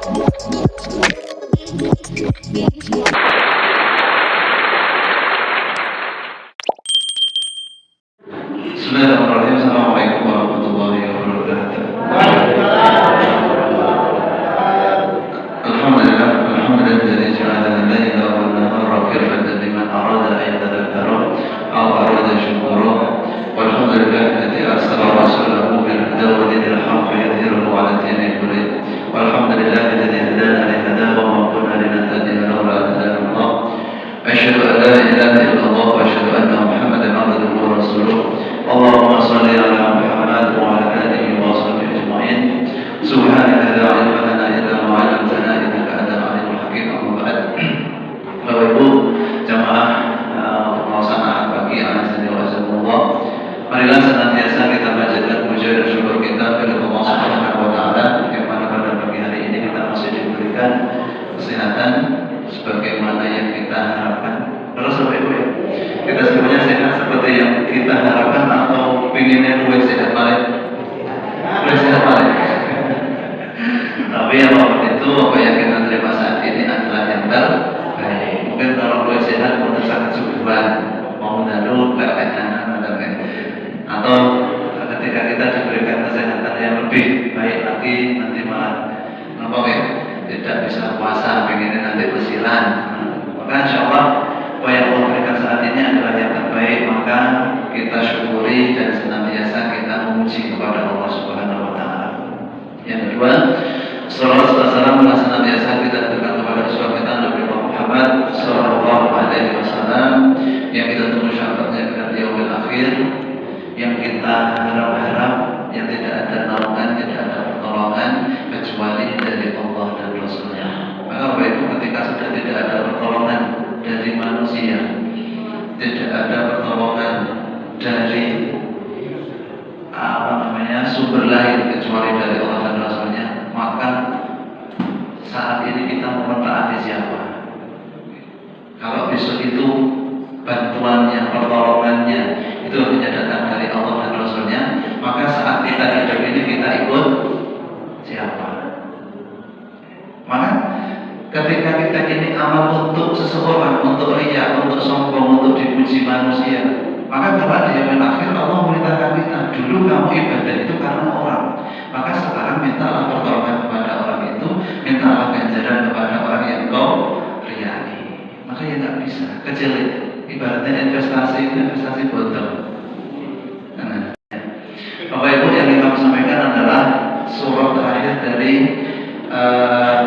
Bismillahirrahmanirrahim. Assalamualaikum warahmatullahi wabarakatuh. Alhamdulillah, alhamdulillah ja'ala al-laila wan nahara khilfatan liman arada an yatadhakkara aw arada syukura. Walhamdulillah alladzi arsala rasulahu bil huda wa dinil haqq yudhhirahu 'ala dini kullihi. Walhamdulillah alladzi hadana li hadha wa ma kunna linahtadiya lawla an hadana Allah. Asyhadu an la ilaha illallah wa asyhadu anna Muhammadan 'abduhu wa rasuluh. Allahumma shalli ala Muhammad wa ala alihi wa sahbihi ajma'in. Subhanaka la ilma lana illa ma 'allamtana innaka antal alimul hakim. Amma ba'd. Bapak Ibu jamaah pengawasan ahad pagi azza wa jalla. Marilah senantiasa kita panjatkan puja dan syukur kita kepada Allah Subhanahu wa taala yang mana pada pagi hari ini kita masih diberikan kesehatan sebagaimana yang kita harapkan. Terus Bapak Ibu ya, kita semuanya sehat seperti yang kita harapkan atau pinginnya luwih sehat balik? Luwih sehat balik. Tapi apapun itu, apa yang kita terima saat ini adalah yang terbaik. Mungkin kalau luwih sehat untuk sangat syukuran, mau dalu berkaitan atau ketika kita diberikan kesehatan yang lebih baik lagi, nanti malah apa ya, tidak bisa puasa, pengennya nanti bersilan. Maka insya Allah apa yang Allah berikan saat ini adalah yang terbaik, maka kita syukuri dan senantiasa kita memuji kepada Allah Subhanahu wa taala. Yang kedua, salawat serta salam senantiasa kita aturkan kepada Rasul kita Nabi Muhammad sallallahu alaihi wasallam yang kita tunggu syafaatnya di yaumil akhir, yang kita harap-harap yang tidak ada naungan, tidak ada pertolongan kecuali dari Allah dan Rasulnya. Maka Bapak Ibu, ketika sudah tidak ada pertolongan dari manusia, tidak ada pertolongan dari sumber lain kecuali dari Allah dan Rasulnya, maka saat ini kita mau mentaati siapa? Kalau besok itu bantuannya, pertolongannya itu hanya datang dari Allah dan Rasulnya, maka saat kita hidup ini kita ikut siapa? Maka ketika kita ini amal untuk seseorang, untuk riya, untuk sombong, untuk dipuji manusia, maka kalau di yaumil akhir Allah memerintahkan kita, dulu kamu ibadah itu karena orang, maka sekarang mintalah pertolongan kepada orang itu, mintalah ganjaran kepada orang yang kau riyai. Maka ya nggak bisa, kecil ibaratnya investasi bodong. Nah, Bapak Ibu, yang kita sampaikan adalah surah terakhir dari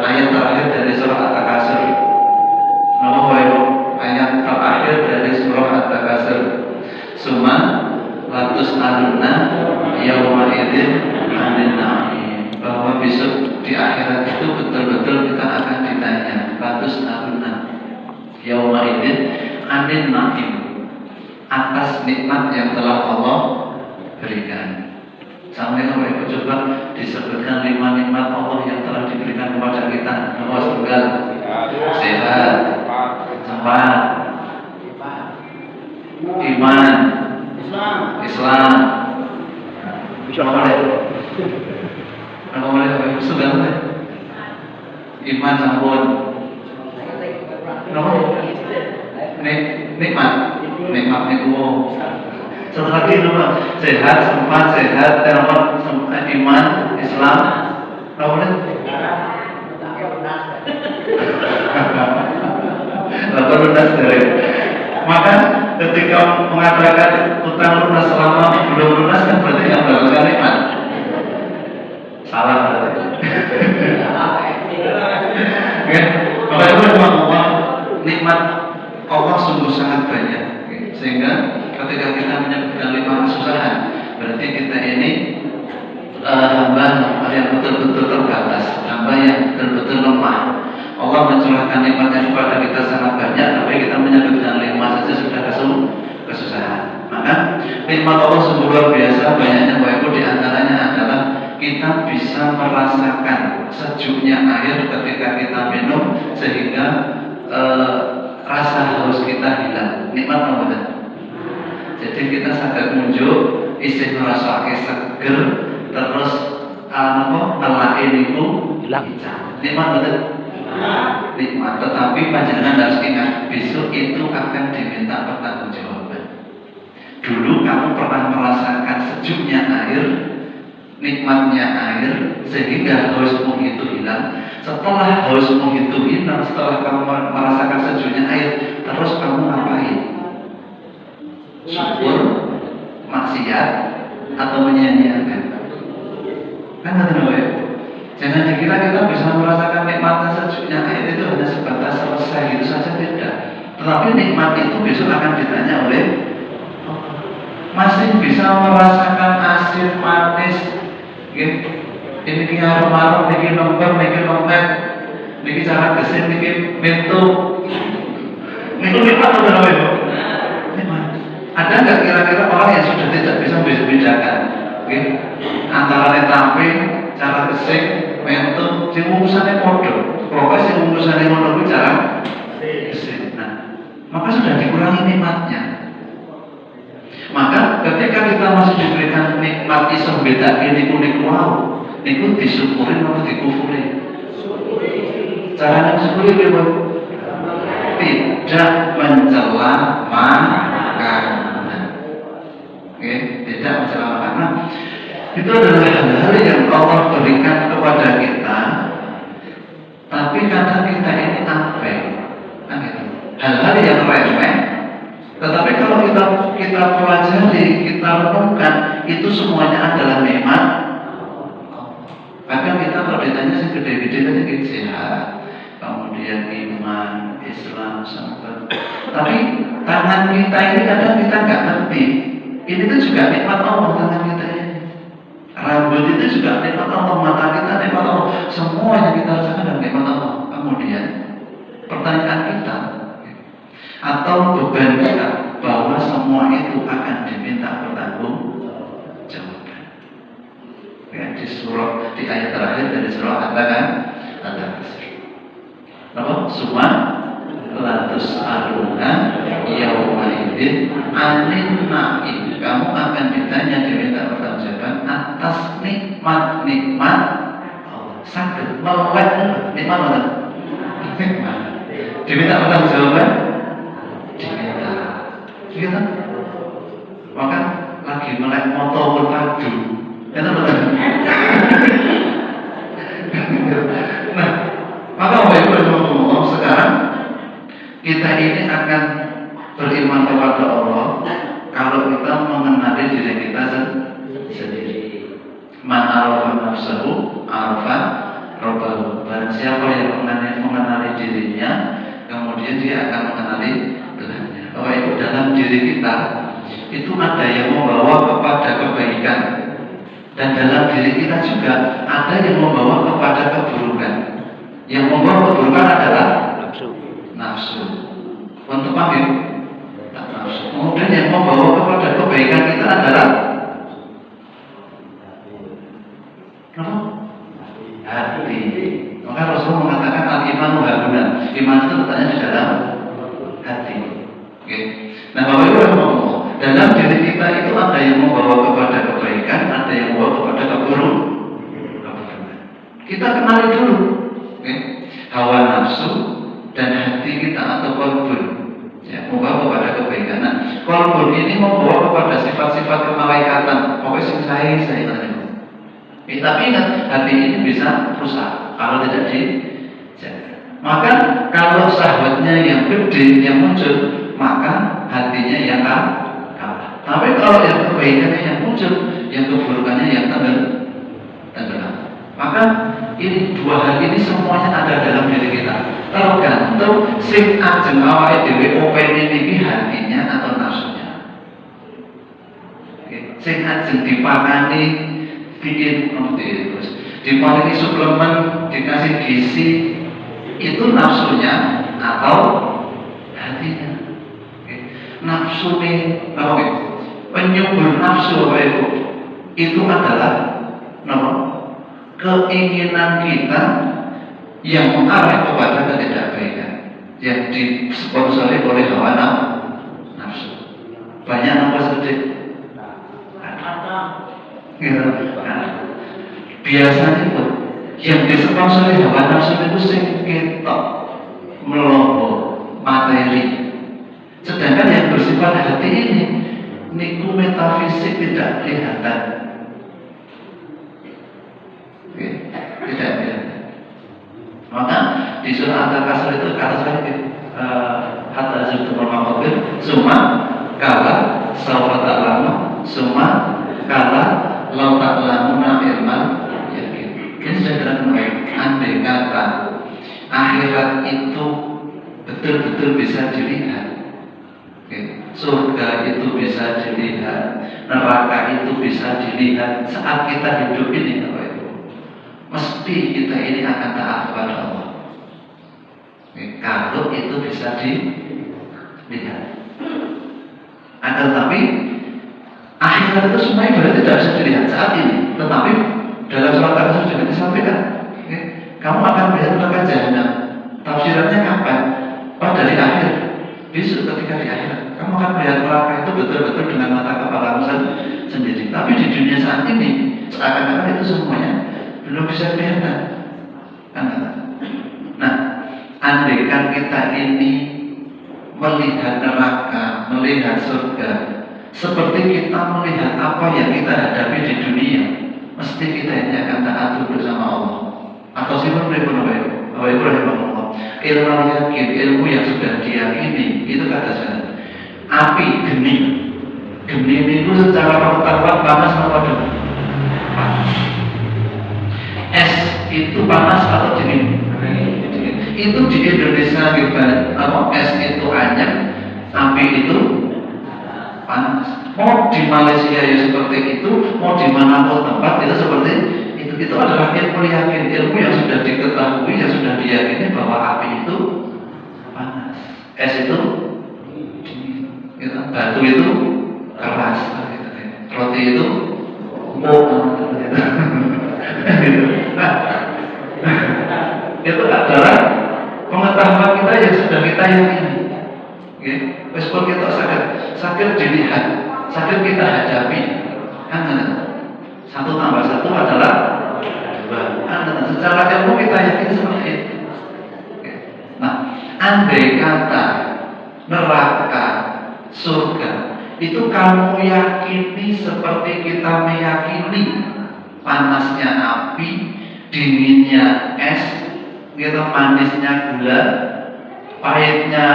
ayat terakhir dari surah At-Takasur. Nama Bapak Ibu, ayat terakhir dari surah At-Takasur. Suma latus aluna yauma idzin anin na'im, bahwa besok di akhirat itu betul-betul kita akan ditanya latus aluna yauma idzin anin na'im, atas nikmat yang telah Allah berikan. Sampai Bapak Ibu coba disebutkan 5 nikmat Allah yang telah diberikan kepada kita. Nomor tunggal, sehat, sempat, iman, Islam. Apa boleh Bapak Ibu sudah boleh? Iman sampun. Nomor nikmat niku. Satu lagi nomor sehat, sempat, nomor iman, Islam. Apa boleh? Lapor lunas dari. Maka ketika mengatakan utang lunas selama belum lunas, kan berarti yang mendapatkan nikmat. Salah berarti. Bapak Ibu Allah, nikmat Allah sungguh sangat banyak, sehingga ketika kita menyebutkan 5 kesusahan, berarti kita ini hamba yang betul-betul terbatas, hamba yang betul-betul lemah. Allah mencurahkan nikmatnya kepada kita sangat banyak, tapi kita menyebutkan 5 saja sudah kesusahan. Maka nikmat Allah sungguh luar biasa banyaknya. Bapak Ibu, di antaranya adalah kita bisa merasakan sejuknya air ketika kita minum, sehingga rasa haus kita hilang. Nikmat apa? Jadi kita sadar muncul, isi ngerasa seger, terus nelake niku hilang. Nikmat betul. Nikmat, tetapi panjenengan harus ingat besok itu akan diminta pertanggungjawaban. Dulu kamu pernah merasakan sejuknya air, nikmatnya air, sehingga hausmu itu hilang. Setelah hausmu itu hilang, setelah kamu merasakan sejuknya air, terus kamu ngapain? Syukur, maksiat, atau menyia-nyiakan? Kan nggak ya? Jangan dikira kita bisa merasakan nikmatnya sejuknya air itu hanya sebatas selesai gitu saja, tidak. Tetapi nikmat itu besok akan ditanya oleh masih bisa merasakan asin, manis, gitu. Ini harum-harum, ini lembab, ini lembek, ini cara gesin, ini mentu. Ini nikmat atau tidak ya? Nikmat. Ada nggak kira-kira orang yang sudah tidak bisa membedakan antara tampil, cara gesing, mentu, si urusannya podo. Pokoknya si urusannya podo itu cara gesing. Nah, maka sudah dikurangi nikmatnya. Maka ketika kita masih diberikan nikmat iso beda ini kuning wow, niku disyukurin atau dikufurin? Caranya syukuri bebo tidak mencela makanan. Oke, tidak mencela makanan. Itu adalah hal-hal yang Allah berikan kepada kita. Tapi kadang kita ini ape, kan gitu. Hal-hal yang remeh. Tetapi kalau kita pelajari, kita renungkan, itu semuanya adalah nikmat. Kadang kita kalau ditanya sih gede-gede tadi sehat, kemudian iman, Islam, sampai. Tapi tangan kita ini kadang kita nggak ngerti. Ini tuh juga nikmat Allah tangan kita ini. Rambut itu juga nikmat Allah, mata kita nikmat Allah. Semua yang kita rasakan adalah nikmat Allah. Kemudian pertanyaan kita atau beban kita bahwa semua itu akan diminta pertanggungjawaban. Ya, di ayat terakhir dari surah Al-Kasr. Apa? Semua latus aluna yauma idzin anin na'im. Kamu akan ditanya, diminta pertanggungjawaban atas nikmat-nikmat Allah. Sakit melek nikmat Allah. Nikmat. Diminta pertanggungjawaban. Diminta. Gitu. Maka lagi melek motor berpadu. Itu betul. Nah, maka Allah sekarang kita ini akan beriman kepada Allah kalau kita mengenali diri kita sendiri. Man arafa nafsahu arafa rabbahu. Barang siapa yang mengenali dirinya, kemudian dia akan mengenali Tuhannya. Bahwa itu dalam diri kita itu ada yang membawa kepada kebaikan, dan dalam diri kita juga ada yang membawa kepada keburukan. Yang membawa keburukan adalah nafsu. Untuk panggil nafsu. Kemudian yang membawa kepada kebaikan kita adalah hati. Maka Rasul mengatakan al-iman hahuna. Iman itu letaknya di dalam hati. Oke. Nah, Bapak Ibu Rahimahullah, dalam diri kita itu ada yang membawa kepada kebaikan, ada yang membawa kepada keburukan. Kita kenali dulu, hawa nafsu dan hati kita atau qalbun, ya, membawa kepada kebaikan. Nah, qalbun ini membawa kepada sifat-sifat kemalaikatan. Pokoknya saya. Tapi ingat, hati ini bisa rusak kalau tidak dijaga. Maka kalau sahabatnya yang gede yang muncul, maka hatinya yang kalah. Tapi kalau yang kebaikannya yang muncul, yang keburukannya yang tenggelam. Maka ini dua hal ini semuanya ada dalam diri kita. Tergantung sing ajeng awake dhewe openi niki hatinya atau nafsunya. Sing ajeng dipakani bikin terus diparingi suplemen, dikasih gizi, itu nafsunya atau hatinya. Nafsu nih, penyubur nafsu itu adalah keinginan kita yang mengarah kepada ketidakbaikan, yang disponsori oleh hawa nafsu. Banyak apa sedikit? Gitu. Nah, biasanya Yang disponsori hawa nafsu itu sing ketok melobo materi. Sedangkan yang bersifat hati ini niku metafisik tidak kelihatan. Oke, tidak kelihatan. Maka di surah Al-Kasr itu kata saya hatta zurtumul maqabir summa kala sawfa ta'lamu summa kala law ta'lamuna ilman yakin. Ini sudah terang. Andai kata akhirat itu betul-betul bisa dilihat, surga itu bisa dilihat, neraka itu bisa dilihat saat kita hidup ini, mesti kita ini akan taat kepada Allah. Kalau itu bisa dilihat. Akan tetapi akhirat itu semuanya berarti tidak bisa dilihat saat ini. Tetapi dalam surat Al-Kasr juga disampaikan, kamu akan melihat neraka jahanam. Tafsirannya kapan? Pada di akhir. Besok ketika di akhirat, kamu akan melihat neraka itu betul-betul dengan mata kepala sendiri. Tapi di dunia saat ini, seakan-akan itu semuanya belum bisa kelihatan. Nah, andaikan kita ini melihat neraka, melihat surga, seperti kita melihat apa yang kita hadapi di dunia, mesti kita ini akan taat bersama Allah. Atau siapa Allah. Ilmu yakin, ilmu yang sudah diyakini, itu kata saya. Api geni itu secara pengetahuan panas atau dingin? Panas. Es itu panas atau dingin? Itu di Indonesia kita, es itu anyep, api itu panas. Mau di Malaysia ya seperti itu, mau di manapun tempat itu seperti itu. Itu adalah ilmu yakin, ilmu yang sudah diketahui, yang sudah diyakini bahwa api itu panas, es itu dingin, batu itu keras, roti itu itu adalah pengetahuan kita yang sudah kita yakini. Meskipun kita sakit dilihat, sakit kita hadapi, kan 1 tambah 1 adalah 2. Secara ilmu kita yakin seperti itu. Nah, andai kata neraka, surga itu kamu yakini seperti kita meyakini panasnya api, dinginnya es, gitu, manisnya gula, pahitnya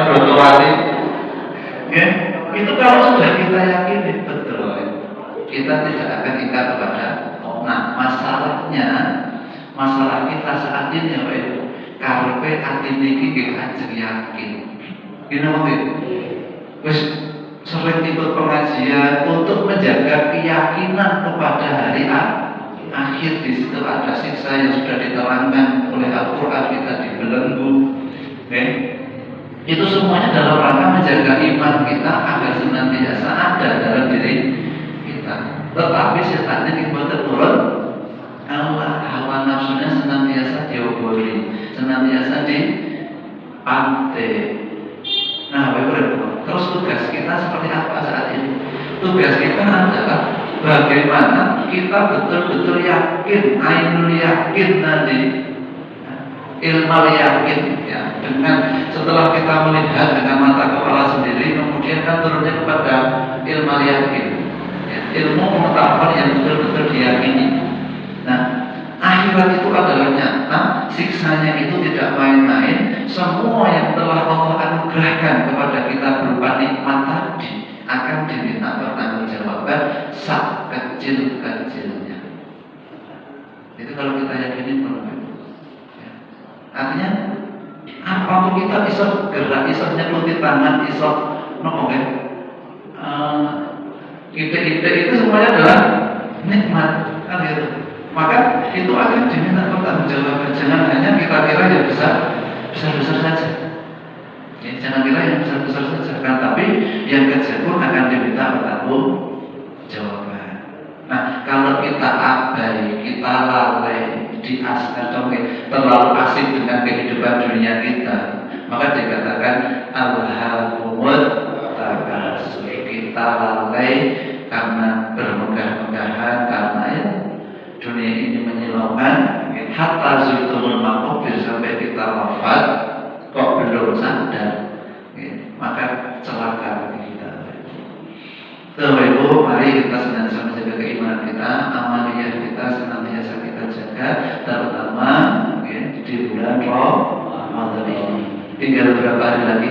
brotowali, itu kalau sudah kita yakini betul, kita tidak akan ingkar kepada. Nah, masalah kita saat ini apa itu? Karpe atine iki ajeng yakin. Gini mungkin, wis sering ikut pengajian untuk menjaga keyakinan kepada hari akhir. Di situ ada siksa yang sudah diterangkan oleh Al-Quran, kita dibelenggu. Itu semuanya dalam rangka menjaga iman kita agar senantiasa ada dalam diri kita. Tetapi setan ini kita turun, Allah hawa nafsunya senantiasa diobori, senantiasa dipantai. Nah, terus tugas kita seperti apa saat ini? Tugas kita adalah bagaimana kita betul-betul yakin, ainul yakin tadi, ilmu yakin, ya. Dengan setelah kita melihat dengan mata kepala sendiri, kemudian kan turunnya kepada ilmu yakin, ya. Ilmu pengetahuan yang betul-betul diyakini. Nah, akhirat itu adalah nyata, siksanya itu tidak main-main. Semua yang telah Allah anugerahkan kepada kita berupa nikmat tadi akan diminta pertanggungjawaban sak kecil-kecilnya. Itu kalau kita yakini benar. Ya. Artinya apapun kita bisa gerak, bisa nyeluti tangan, bisa nopo kan? Ide-ide itu semuanya adalah nikmat, kan gitu. Maka itu akan diminta pertanggungjawaban. Jangan hanya kita kira yang besar-besar saja. Ya, jangan kira yang besar-besar saja, kan? Tapi yang kecil pun akan diminta pertanggungjawaban. Nah, kalau kita abai, kita lalai, terlalu asik dengan kehidupan dunia kita, maka dikatakan alhaakumut takatsur. Kita lalai karena bermegah-megahan, karena ya sadar, maka celaka bagi kita. Bapak Ibu, mari kita senantiasa menjaga keimanan kita, amaliyah kita senantiasa kita jaga, terutama di bulan Ramadan ini. Tinggal berapa hari lagi?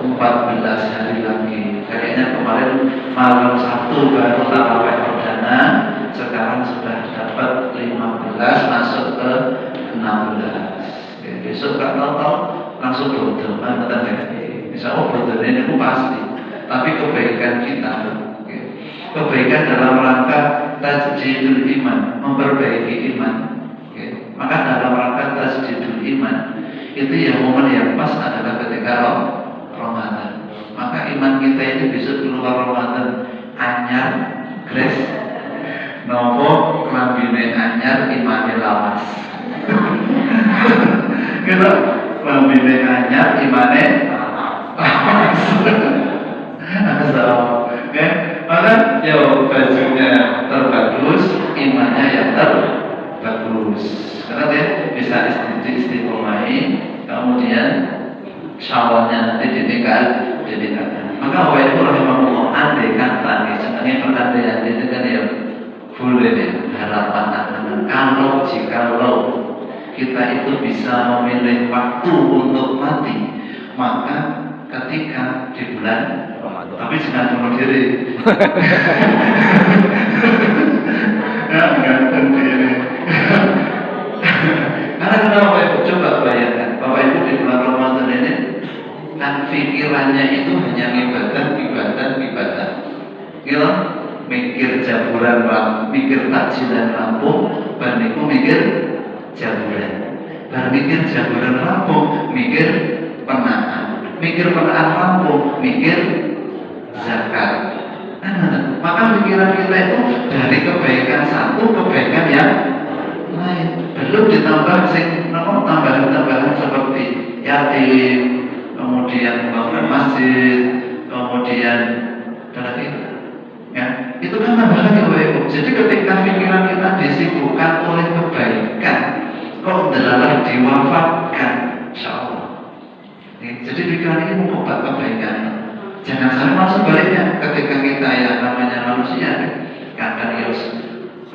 14 hari lagi. Kayaknya kemarin malam Sabtu baru tarawih perdana, sekarang sudah dapat 15 masuk ke 16. Besok kan tahu langsung bodoh, insya Allah bodoh ini pasti. Tapi kebaikan kita, kebaikan dalam rangka tajdidul iman, memperbaiki iman. Maka dalam rangka tajdidul iman itu yang momen yang pas adalah ketika Ramadan. Maka iman kita ini besok keluar Ramadan anyar, grace, nopo kelambine anyar, imane lawas. Kita kelambine anyar, imane lawas. Maka ya bajunya terbagus, imannya yang terbagus. Karena dia bisa istiqomai, kemudian syawalnya nanti ditingkatkan. Maka Bapak Ibu rahimahullah, andai kata ini pertandaian itu kan ya boleh ya, harapan kalau jikalau kita itu bisa memilih waktu untuk mati, maka ketika di bulan Ramadan, tapi jangan bunuh diri. Ya, gantung diri. Karena kenapa Bapak Ibu? Coba bayangkan, Bapak Ibu di bulan Ramadan ini kan pikirannya itu hanya ibadah. Gila, mikir jaburan, mikir takjilan rampung, baniku mikir jaburan. Mikir jaburan rampung, mikir penaan. Mikir penaan rampung, mikir zakat. Maka pikiran kita itu dari kebaikan satu kebaikan yang lain. Belum ditambah tambahan-tambahan seperti yatim, kemudian pembangunan masjid, kemudian itu kan tambah lagi Bapak Ibu. Jadi ketika pikiran kita disibukkan oleh kebaikan, kok delalah diwafatkan, insya Allah. Jadi pikiran ini mengobat kebaikan. Jangan sampai masuk baliknya ketika kita yang namanya manusia, kadang ya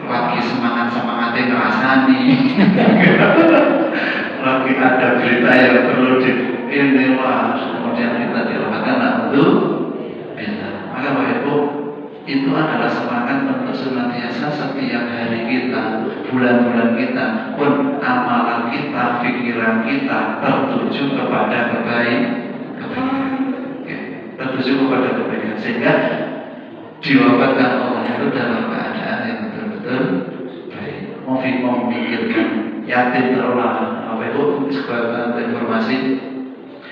lagi semangatnya ngerasani, lagi ada berita yang perlu kemudian kita dirahmatkan maka Bapak Ibu, itu adalah semangat untuk senantiasa setiap hari kita, bulan-bulan kita, pun amalan kita, pikiran kita tertuju kepada kebaikan, tertuju kepada kebaikan, sehingga diwafatkan Allah itu dalam keadaan yang betul-betul baik. Mau memikirkan yatim terulang, Bapak Ibu, sebuah informasi,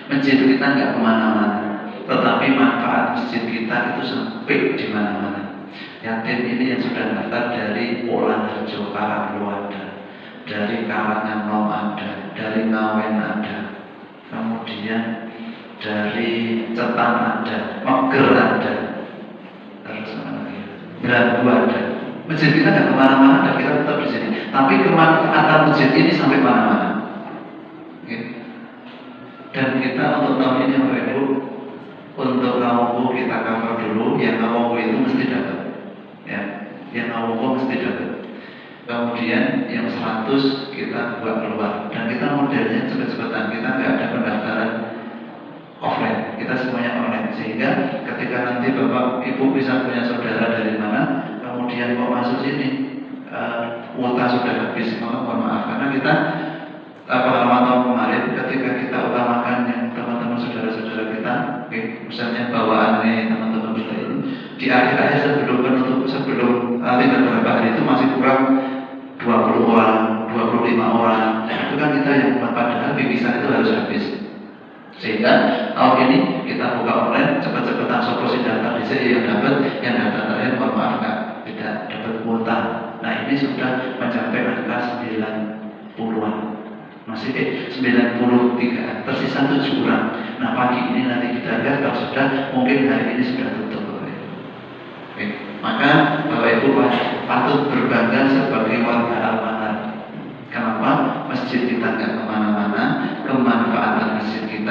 masjid kita nggak kemana-mana, tetapi manfaat masjid kita itu sampai di mana-mana. Yatim ini yang sudah datang dari Polandarjo, Karanglo ada, dari Karanganom ada, dari Ngawen ada, kemudian dari Cetan ada, Meger ada, terus Bragu ada. Masjid kita nggak kemana-mana, dan kita tetap di sini. Tapi kemanfaatan masjid ini sampai mana-mana. Dan kita untuk tahun ini Bapak Ibu, untuk Nawangku kita cover dulu, yang Nawangku itu mesti dapat, ya, yang Nawangku mesti dapat. Kemudian yang 100 kita buat keluar, dan kita modelnya cepet-cepetan, kita nggak ada pendaftaran offline, kita semuanya online, sehingga ketika nanti Bapak Ibu bisa punya saudara dari mana, kemudian mau masuk sini, kuota sudah habis, maka mohon maaf, karena kita Ramadan kemarin ketika kita utamakan yang teman-teman saudara-saudara kita, misalnya bawaannya teman-teman kita ini di akhir-akhir sebelum nanti beberapa hari itu masih kurang 20 orang, 25 orang, itu kan kita yang padahal bisa itu harus habis. Sehingga tahun ini kita buka online, cepat-cepatan soprosi data di sini yang dapat, yang data terakhir mohon maaf Kak, tidak dapat kuota. Nah ini sudah mencapai angka 90-an. Masih 93, tersisa 7 orang. Nah pagi ini nanti kita lihat kalau sudah, mungkin hari ini sudah tutup Bapak Ibu. Oke. Maka Bapak Ibu patut berbangga sebagai warga Al-Manar. Kenapa? Masjid kita nggak kemana-mana, kemanfaatan masjid kita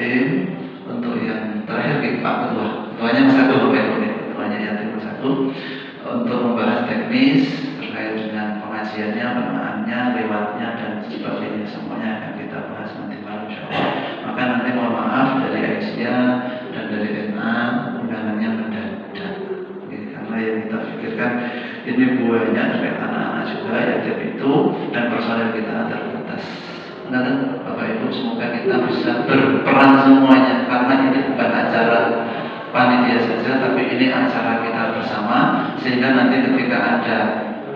yatim. Untuk yang terakhir Pak Ketua, ketuanya satu Bapak Ibu, ketuanya yatim satu, untuk membahas teknis terkait dengan pengajiannya, penaannya, lewatnya dan sebagainya, semuanya akan kita bahas nanti malam insyaallah. Maka nanti mohon maaf dari Aisyah dan dari NA undangannya mendadak, karena yang kita pikirkan ini buahnya terkait anak-anak juga yatim itu dan personel kita terbatas. Nah, Bapak Ibu, semoga kita bisa berperan semuanya, karena ini bukan acara panitia saja, tapi ini acara kita bersama, sehingga nanti ketika ada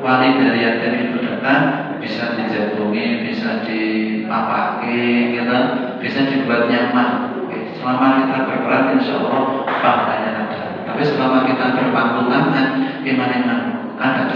wali dari yatim itu datang, bisa dijagungi, bisa dipapaki, gitu, bisa dibuat nyaman. Oke. Selama kita berperan, insya Allah pahalanya ada. Tapi selama kita berpangku tangan, iman ada